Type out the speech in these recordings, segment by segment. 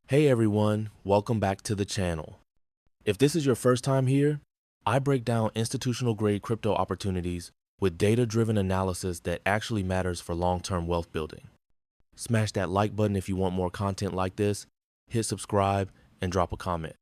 Hey everyone, welcome back to the channel. If this is your first time here, I break down institutional grade crypto opportunities with data-driven analysis that actually matters for long-term wealth building. Smash that like button if you want more content like this, hit subscribe, and drop a comment.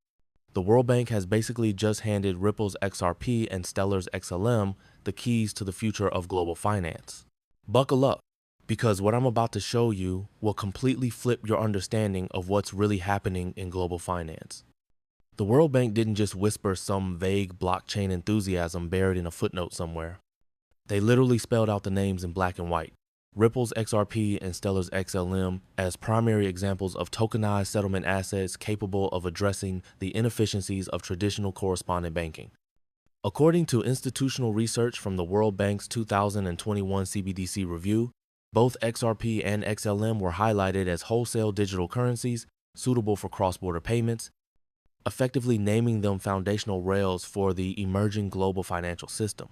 The World Bank has basically just handed Ripple's XRP and Stellar's XLM the keys to the future of global finance. Buckle up, because what I'm about to show you will completely flip your understanding of what's really happening in global finance. The World Bank didn't just whisper some vague blockchain enthusiasm buried in a footnote somewhere. They literally spelled out the names in black and white. Ripple's XRP and Stellar's XLM as primary examples of tokenized settlement assets capable of addressing the inefficiencies of traditional correspondent banking. According to institutional research from the World Bank's 2021 CBDC review, both XRP and XLM were highlighted as wholesale digital currencies suitable for cross-border payments, effectively naming them foundational rails for the emerging global financial system.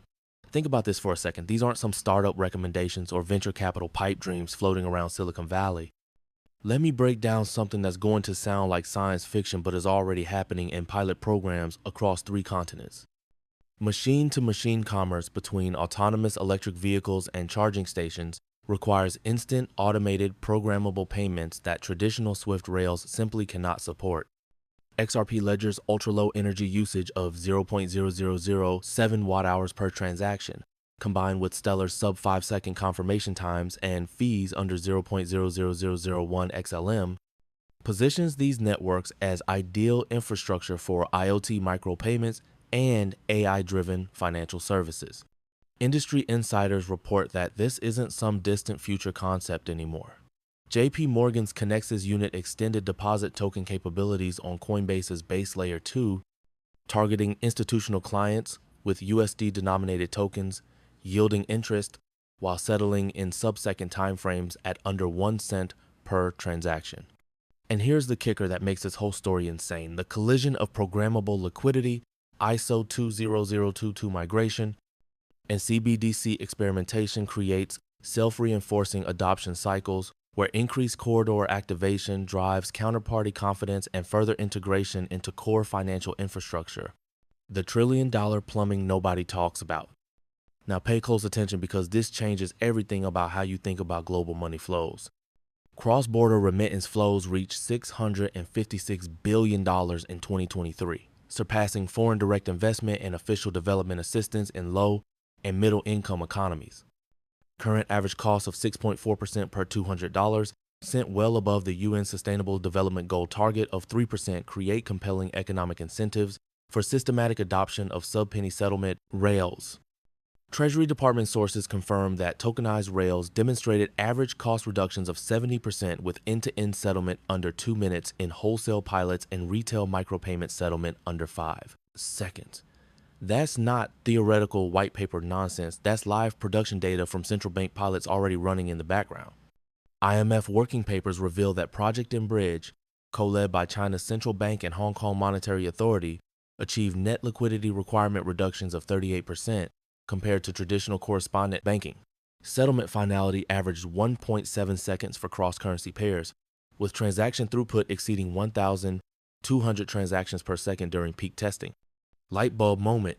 Think about this for a second. These aren't some startup recommendations or venture capital pipe dreams floating around Silicon Valley. Let me break down something that's going to sound like science fiction but is already happening in pilot programs across 3 continents. Machine-to-machine commerce between autonomous electric vehicles and charging stations requires instant, automated, programmable payments that traditional Swift rails simply cannot support. XRP Ledger's ultra-low energy usage of 0.0007 watt-hours per transaction, combined with Stellar's sub-5-second confirmation times and fees under 0.00001 XLM, positions these networks as ideal infrastructure for IoT micropayments and AI-driven financial services. Industry insiders report that this isn't some distant future concept anymore. JP Morgan's Connexus unit extended deposit token capabilities on Coinbase's base layer 2, targeting institutional clients with USD-denominated tokens, yielding interest while settling in sub-second timeframes at under 1 cent per transaction. And here's the kicker that makes this whole story insane: the collision of programmable liquidity, ISO 20022 migration, and CBDC experimentation creates self-reinforcing adoption cycles where increased corridor activation drives counterparty confidence and further integration into core financial infrastructure. The trillion-dollar plumbing nobody talks about. Now pay close attention, because this changes everything about how you think about global money flows. Cross-border remittance flows reached $656 billion in 2023, surpassing foreign direct investment and official development assistance in low and middle income economies. Current average cost of 6.4% per $200, sent well above the UN Sustainable Development Goal target of 3%, create compelling economic incentives for systematic adoption of sub-penny settlement rails. Treasury Department sources confirm that tokenized rails demonstrated average cost reductions of 70% with end-to-end settlement under 2 minutes in wholesale pilots and retail micropayment settlement under 5 seconds. That's not theoretical white paper nonsense. That's live production data from central bank pilots already running in the background. IMF working papers reveal that Project and Bridge, co-led by China's central bank and Hong Kong Monetary Authority, achieved net liquidity requirement reductions of 38% compared to traditional correspondent banking. Settlement finality averaged 1.7 seconds for cross-currency pairs, with transaction throughput exceeding 1,200 transactions per second during peak testing. Light bulb moment.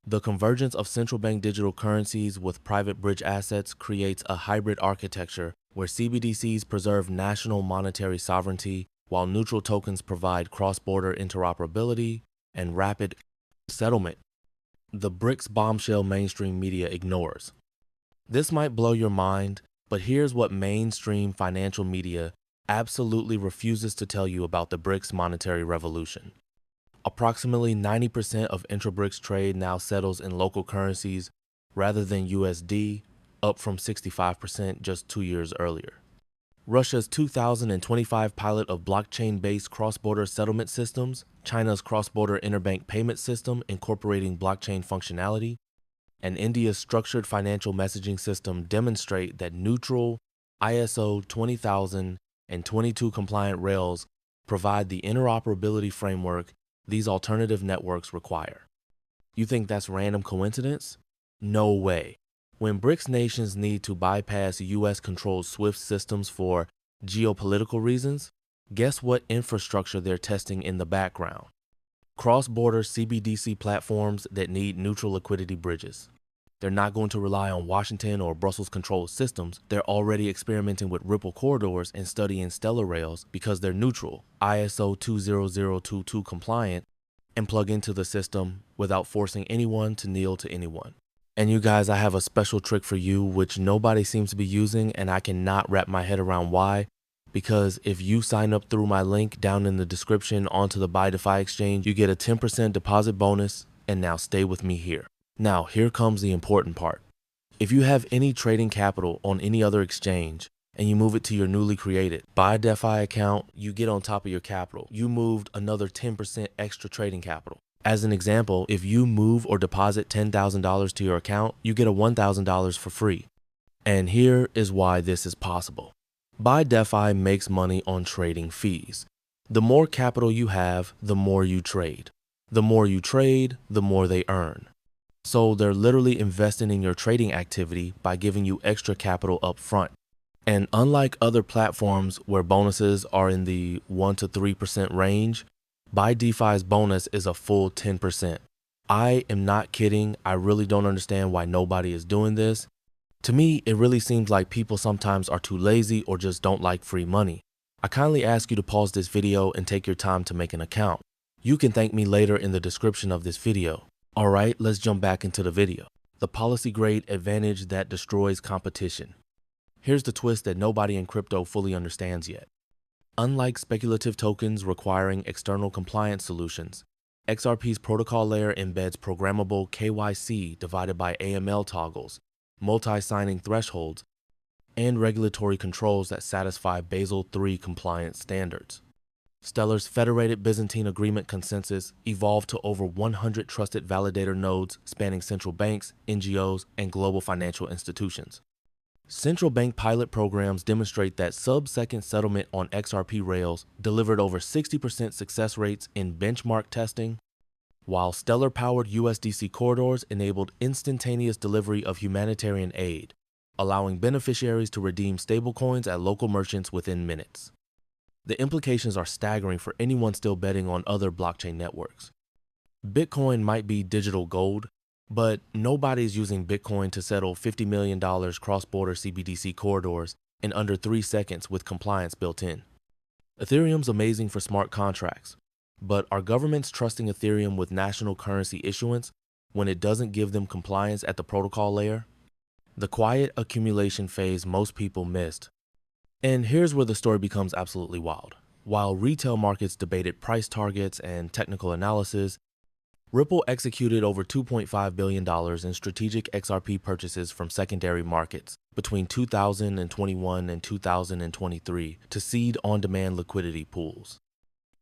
The convergence of central bank digital currencies with private bridge assets creates a hybrid architecture where CBDCs preserve national monetary sovereignty while neutral tokens provide cross-border interoperability and rapid settlement. The BRICS bombshell mainstream media ignores. This might blow your mind, but here's what mainstream financial media absolutely refuses to tell you about the BRICS monetary revolution. Approximately 90% of intra-BRICS trade now settles in local currencies rather than USD, up from 65% just 2 years earlier. Russia's 2025 pilot of blockchain-based cross-border settlement systems, China's cross-border interbank payment system incorporating blockchain functionality, and India's structured financial messaging system demonstrate that neutral ISO 20022 compliant rails provide the interoperability framework these alternative networks require. You think that's random coincidence? No way. When BRICS nations need to bypass US-controlled SWIFT systems for geopolitical reasons, Guess what infrastructure they're testing in the background? Cross-border CBDC platforms that need neutral liquidity bridges. They're not going to rely on Washington or Brussels-controlled systems. They're already experimenting with Ripple corridors and studying Stellar rails because they're neutral, ISO 20022 compliant, and plug into the system without forcing anyone to kneel to anyone. And you guys, I have a special trick for you which nobody seems to be using, and I cannot wrap my head around why. Because if you sign up through my link down in the description onto the BuyDefi exchange, you get a 10% deposit bonus. And now stay with me here. Now, here comes the important part. If you have any trading capital on any other exchange and you move it to your newly created BuyDefi account, you get on top of your capital. You moved another 10% extra trading capital. As an example, if you move or deposit $10,000 to your account, you get a $1,000 for free. And here is why this is possible. BuyDefi makes money on trading fees. The more capital you have, the more you trade. The more you trade, the more they earn. So they're literally investing in your trading activity by giving you extra capital up front. And unlike other platforms where bonuses are in the 1 to 3% range, BuyDefi's bonus is a full 10%. I am not kidding. I really don't understand why nobody is doing this. To me, it really seems like people sometimes are too lazy or just don't like free money. I kindly ask you to pause this video and take your time to make an account. You can thank me later in the description of this video. All right, let's jump back into the video. The policy grade advantage that destroys competition. Here's the twist that nobody in crypto fully understands yet. Unlike speculative tokens requiring external compliance solutions, XRP's protocol layer embeds programmable KYC divided by AML toggles, multi-signing thresholds, and regulatory controls that satisfy Basel III compliance standards. Stellar's Federated Byzantine Agreement consensus evolved to over 100 trusted validator nodes spanning central banks, NGOs, and global financial institutions. Central bank pilot programs demonstrate that sub-second settlement on XRP rails delivered over 60% success rates in benchmark testing, while Stellar-powered USDC corridors enabled instantaneous delivery of humanitarian aid, allowing beneficiaries to redeem stablecoins at local merchants within minutes. The implications are staggering for anyone still betting on other blockchain networks. Bitcoin might be digital gold, but nobody's using Bitcoin to settle $50 million cross-border CBDC corridors in under 3 seconds with compliance built in. Ethereum's amazing for smart contracts, but are governments trusting Ethereum with national currency issuance when it doesn't give them compliance at the protocol layer? The quiet accumulation phase most people missed. And here's where the story becomes absolutely wild. While retail markets debated price targets and technical analysis, Ripple executed over $2.5 billion in strategic XRP purchases from secondary markets between 2021 and 2023 to seed on-demand liquidity pools.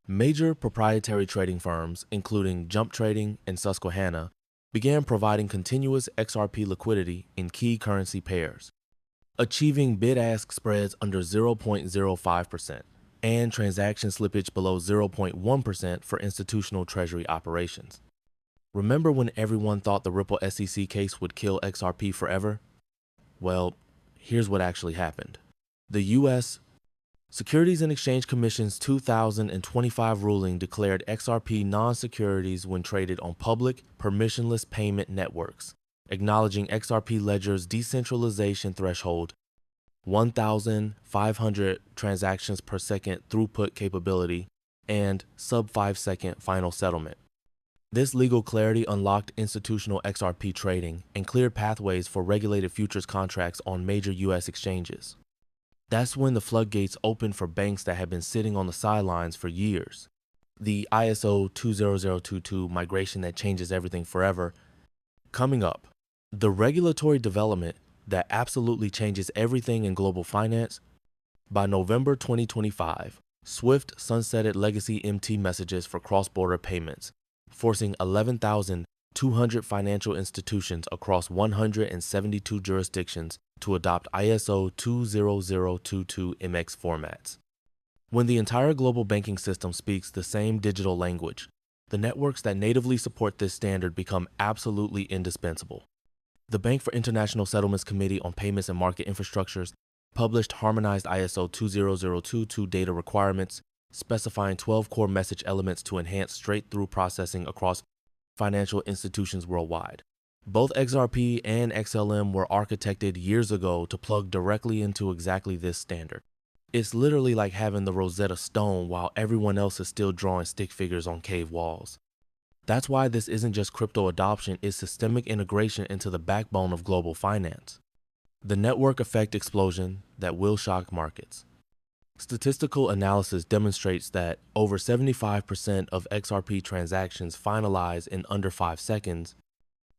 Major proprietary trading firms, including Jump Trading and Susquehanna, began providing continuous XRP liquidity in key currency pairs, achieving bid-ask spreads under 0.05% and transaction slippage below 0.1% for institutional treasury operations. Remember when everyone thought the Ripple SEC case would kill XRP forever? Well, here's what actually happened. The U.S. Securities and Exchange Commission's 2025 ruling declared XRP non-securities when traded on public, permissionless payment networks, acknowledging XRP Ledger's decentralization threshold, 1,500 transactions per second throughput capability, and sub-5-second final settlement. This legal clarity unlocked institutional XRP trading and cleared pathways for regulated futures contracts on major U.S. exchanges. That's when the floodgates opened for banks that had been sitting on the sidelines for years. The ISO 20022 migration that changes everything forever. Coming up, the regulatory development that absolutely changes everything in global finance. By November 2025, SWIFT sunsetted legacy MT messages for cross-border payments, forcing 11,200 financial institutions across 172 jurisdictions to adopt ISO 20022 MX formats. When the entire global banking system speaks the same digital language, the networks that natively support this standard become absolutely indispensable. The Bank for International Settlements Committee on Payments and Market Infrastructures published harmonized ISO 20022 data requirements, specifying 12 core message elements to enhance straight-through processing across financial institutions worldwide. Both XRP and XLM were architected years ago to plug directly into exactly this standard. It's literally like having the Rosetta Stone while everyone else is still drawing stick figures on cave walls. That's why this isn't just crypto adoption, it's systemic integration into the backbone of global finance. The network effect explosion that will shock markets. Statistical analysis demonstrates that over 75% of XRP transactions finalize in under 5 seconds,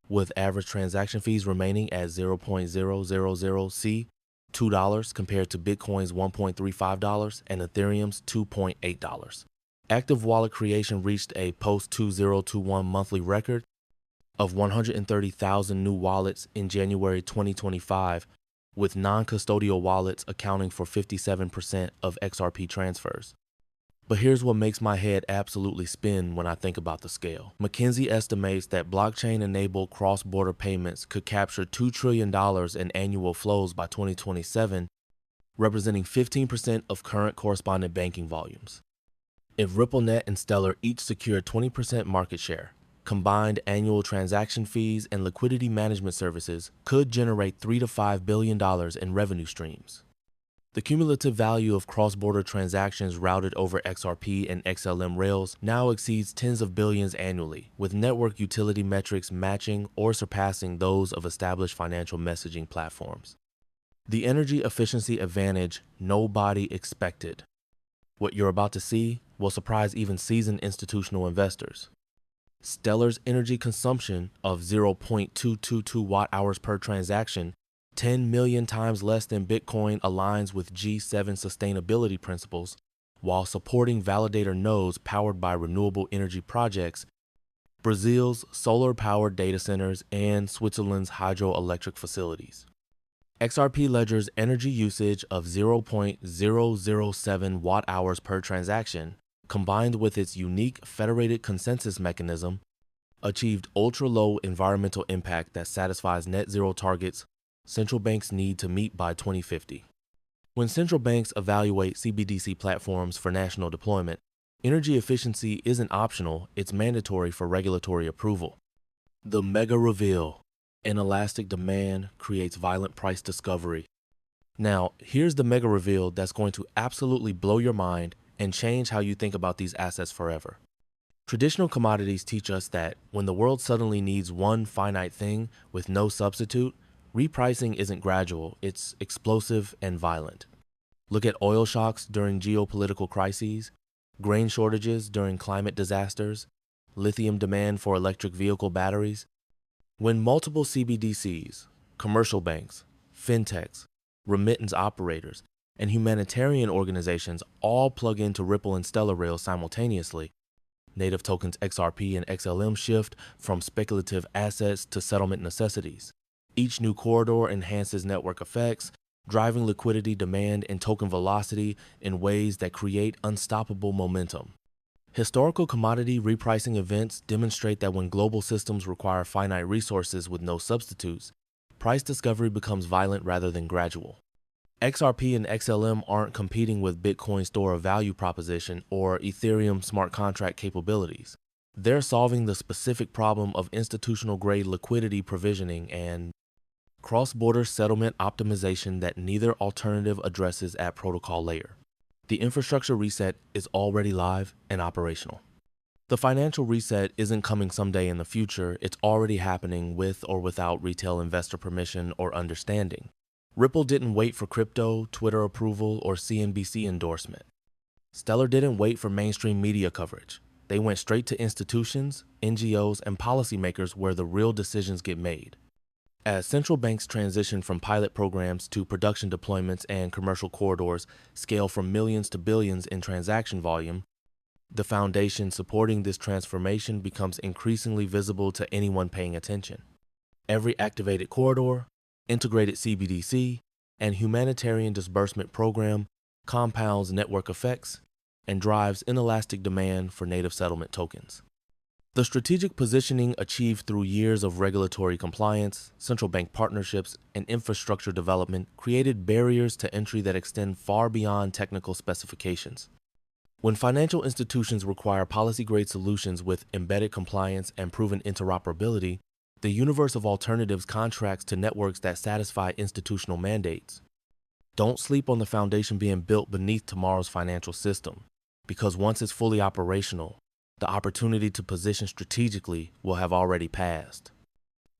with average transaction fees remaining at 0.000C, $2 compared to Bitcoin's $1.35 and Ethereum's $2.8. Active wallet creation reached a post-2021 monthly record of 130,000 new wallets in January 2025, with non-custodial wallets accounting for 57% of XRP transfers. But here's what makes my head absolutely spin when I think about the scale. McKinsey estimates that blockchain-enabled cross-border payments could capture $2 trillion in annual flows by 2027, representing 15% of current correspondent banking volumes. If RippleNet and Stellar each secure 20% market share, combined annual transaction fees and liquidity management services could generate $3 to $5 billion in revenue streams. The cumulative value of cross-border transactions routed over XRP and XLM rails now exceeds tens of billions annually, with network utility metrics matching or surpassing those of established financial messaging platforms. The energy efficiency advantage nobody expected. What you're about to see will surprise even seasoned institutional investors. Stellar's energy consumption of 0.222 watt-hours per transaction, 10 million times less than Bitcoin, aligns with G7 sustainability principles while supporting validator nodes powered by renewable energy projects, Brazil's solar-powered data centers, and Switzerland's hydroelectric facilities. XRP Ledger's energy usage of 0.007 watt-hours per transaction, combined with its unique federated consensus mechanism, achieved ultra-low environmental impact that satisfies net zero targets central banks need to meet by 2050. When central banks evaluate CBDC platforms for national deployment, energy efficiency isn't optional, it's mandatory for regulatory approval. The mega reveal: inelastic demand creates violent price discovery. Now, here's the mega reveal that's going to absolutely blow your mind and change how you think about these assets forever. Traditional commodities teach us that when the world suddenly needs one finite thing with no substitute, repricing isn't gradual, it's explosive and violent. Look at oil shocks during geopolitical crises, grain shortages during climate disasters, lithium demand for electric vehicle batteries. When multiple CBDCs, commercial banks, fintechs, remittance operators, and humanitarian organizations all plug into Ripple and Stellar rails simultaneously, native tokens XRP and XLM shift from speculative assets to settlement necessities. Each new corridor enhances network effects, driving liquidity demand and token velocity in ways that create unstoppable momentum. Historical commodity repricing events demonstrate that when global systems require finite resources with no substitutes, price discovery becomes violent rather than gradual. XRP and XLM aren't competing with Bitcoin store of value proposition or Ethereum smart contract capabilities. They're solving the specific problem of institutional-grade liquidity provisioning and cross-border settlement optimization that neither alternative addresses at protocol layer. The infrastructure reset is already live and operational. The financial reset isn't coming someday in the future, it's already happening with or without retail investor permission or understanding. Ripple didn't wait for crypto, Twitter approval, or CNBC endorsement. Stellar didn't wait for mainstream media coverage. They went straight to institutions, NGOs, and policymakers where the real decisions get made. As central banks transition from pilot programs to production deployments and commercial corridors scale from millions to billions in transaction volume, the foundation supporting this transformation becomes increasingly visible to anyone paying attention. Every activated corridor, integrated CBDC, and humanitarian disbursement program compounds network effects and drives inelastic demand for native settlement tokens. The strategic positioning achieved through years of regulatory compliance, central bank partnerships, and infrastructure development created barriers to entry that extend far beyond technical specifications. When financial institutions require policy-grade solutions with embedded compliance and proven interoperability, the universe of alternatives contracts to networks that satisfy institutional mandates. Don't sleep on the foundation being built beneath tomorrow's financial system, because once it's fully operational, the opportunity to position strategically will have already passed.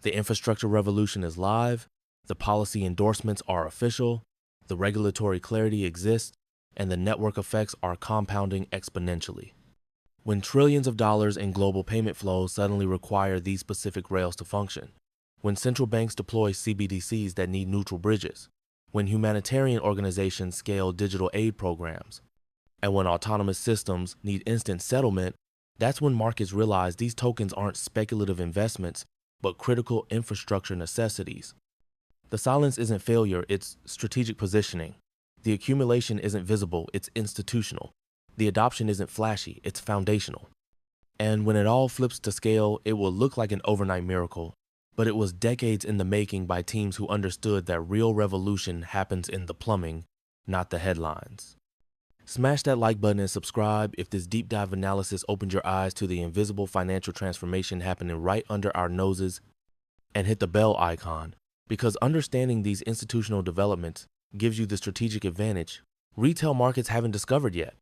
The infrastructure revolution is live, the policy endorsements are official, the regulatory clarity exists, and the network effects are compounding exponentially. When trillions of dollars in global payment flows suddenly require these specific rails to function, when central banks deploy CBDCs that need neutral bridges, when humanitarian organizations scale digital aid programs, and when autonomous systems need instant settlement, that's when markets realize these tokens aren't speculative investments, but critical infrastructure necessities. The silence isn't failure, it's strategic positioning. The accumulation isn't visible, it's institutional. The adoption isn't flashy, it's foundational. And when it all flips to scale, it will look like an overnight miracle, but it was decades in the making by teams who understood that real revolution happens in the plumbing, not the headlines. Smash that like button and subscribe if this deep dive analysis opened your eyes to the invisible financial transformation happening right under our noses, and hit the bell icon, because understanding these institutional developments gives you the strategic advantage retail markets haven't discovered yet.